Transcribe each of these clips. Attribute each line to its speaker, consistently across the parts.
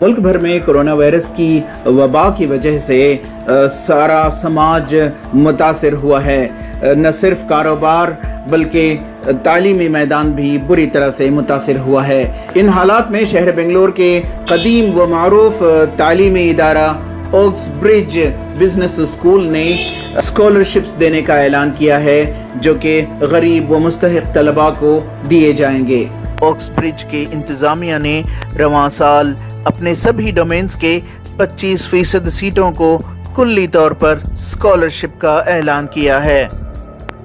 Speaker 1: मुल्क भर में कोरोना वायरस की वबा की वजह से सारा समाज मुतासिर हुआ है। न सिर्फ कारोबार बल्कि तालीमी मैदान भी बुरी तरह से मुतासिर हुआ है। इन हालात में शहर बेंगलोर के कदीम व मारूफ तालीमी इदारा ओक्स ब्रिज बिजनेस स्कूल ने स्कॉलरशिप्स देने का ऐलान किया है, जो कि गरीब व मुस्तहिक तलबा को दिए जाएंगे। ओक्स ब्रिज के इंतज़ामिया ने रवां साल अपने सभी डोमेन्स के 25% सीटों को कुल्ली तौर पर स्कॉलरशिप का ऐलान किया है।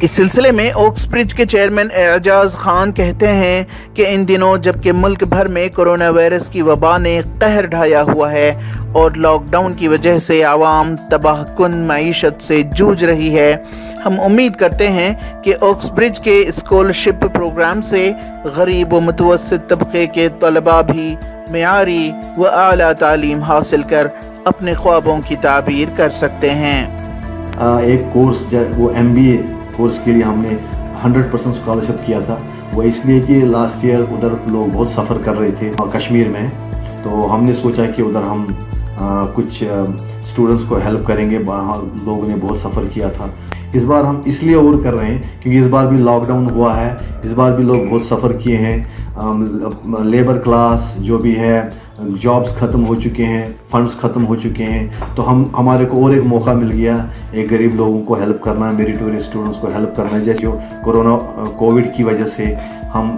Speaker 1: इस सिलसिले में ओक्स ब्रिज के चेयरमैन एजाज खान कहते हैं कि इन दिनों जबकि मुल्क भर में कोरोना वायरस की वबा ने कहर ढाया हुआ है और लॉकडाउन की वजह से आवाम तबाहकुन मईशत से जूझ रही है, हम उम्मीद करते हैं कि ओक्स ब्रिज के स्कॉलरशिप प्रोग्राम से गरीब व मुतवस्सित तबके के तलबा भी मेयारी व आला तालीम हासिल कर अपने ख्वाबों की ताबीर कर सकते हैं।
Speaker 2: एक कोर्स वो MBA कोर्स के लिए हमने 100% स्कॉलरशिप किया था। वो इसलिए कि लास्ट ईयर उधर लोग बहुत सफ़र कर रहे थे कश्मीर में, तो हमने सोचा कि उधर हम कुछ स्टूडेंट्स को हेल्प करेंगे। वहाँ लोगों ने बहुत सफ़र किया था। इस बार हम इसलिए और कर रहे हैं क्योंकि इस बार भी लॉकडाउन हुआ है, इस बार भी लोग बहुत सफ़र किए हैं। लेबर क्लास जो भी है, जॉब्स ख़त्म हो चुके हैं, फंड्स ख़त्म हो चुके हैं, तो हमारे को और एक मौका मिल गया एक गरीब लोगों को हेल्प करना, मेरिटोरियस स्टूडेंट्स को हेल्प करना। जैसे कोविड की वजह से हम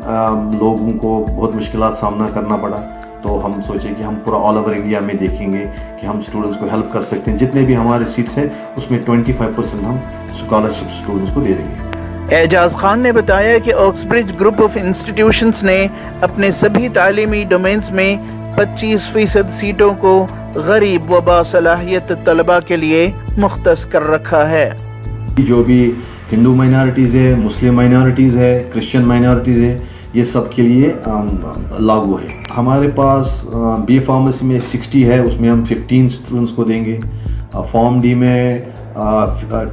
Speaker 2: लोगों को बहुत मुश्किलात सामना करना पड़ा, तो हम सोचे कि हम पूरा ऑल ओवर इंडिया में देखेंगे कि हम स्टूडेंट्स को हेल्प कर सकते हैं। जितने भी हमारे सीट्स हैं उसमें 25% हम स्कॉलरशिप स्टूडेंट्स को दे देंगे।
Speaker 1: एजाज खान ने बताया कि Oxbridge group of institutions ने अपने सभी तालीमी डोमेन्स में 25% सीटों को गरीब व बासलाहियत तलबा के लिए मुख्तस कर रखा है।
Speaker 2: जो भी हिंदू माइनॉरिटीज़ है, मुस्लिम माइनॉरिटीज़ है, क्रिश्चियन माइनॉरिटीज़ है, ये सब के लिए लागू है। हमारे पास बी फार्मेसी में 60 है, उसमें हम 15 स्टूडेंट्स को देंगे। फॉर्म डी में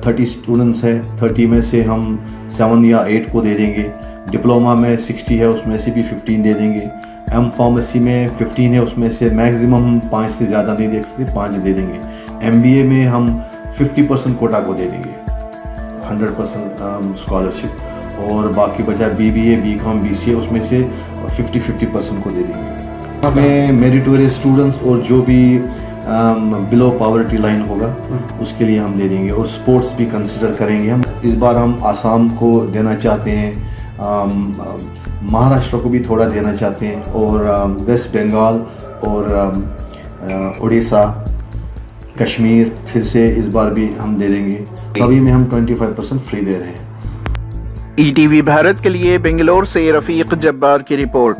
Speaker 2: 30 स्टूडेंट्स है, 30 में से हम 7 या 8 को दे देंगे। डिप्लोमा में 60 है, उसमें से भी 15 दे देंगे। एम फार्मेसी में 15 है, उसमें से मैक्सिमम 5 से ज़्यादा नहीं दे सकते, 5 दे देंगे। MBA में हम 50% कोटा को दे देंगे, 100% स्कॉलरशिप, और बाकी बचा BBA, BCom, BCA उसमें से 50% को दे देंगे। हमें मेरिटोरियस स्टूडेंट्स और जो भी बिलो पॉवर्टी लाइन होगा उसके लिए हम दे देंगे, और स्पोर्ट्स भी कंसिडर करेंगे हम। इस बार हम आसाम को देना चाहते हैं, महाराष्ट्र को भी थोड़ा देना चाहते हैं, और वेस्ट बंगाल और उड़ीसा, कश्मीर फिर से इस बार भी हम दे देंगे। सभी में हम 25% फ्री दे रहे हैं।
Speaker 1: ETV भारत के लिए बेंगलोर से रफीक जब्बार की रिपोर्ट।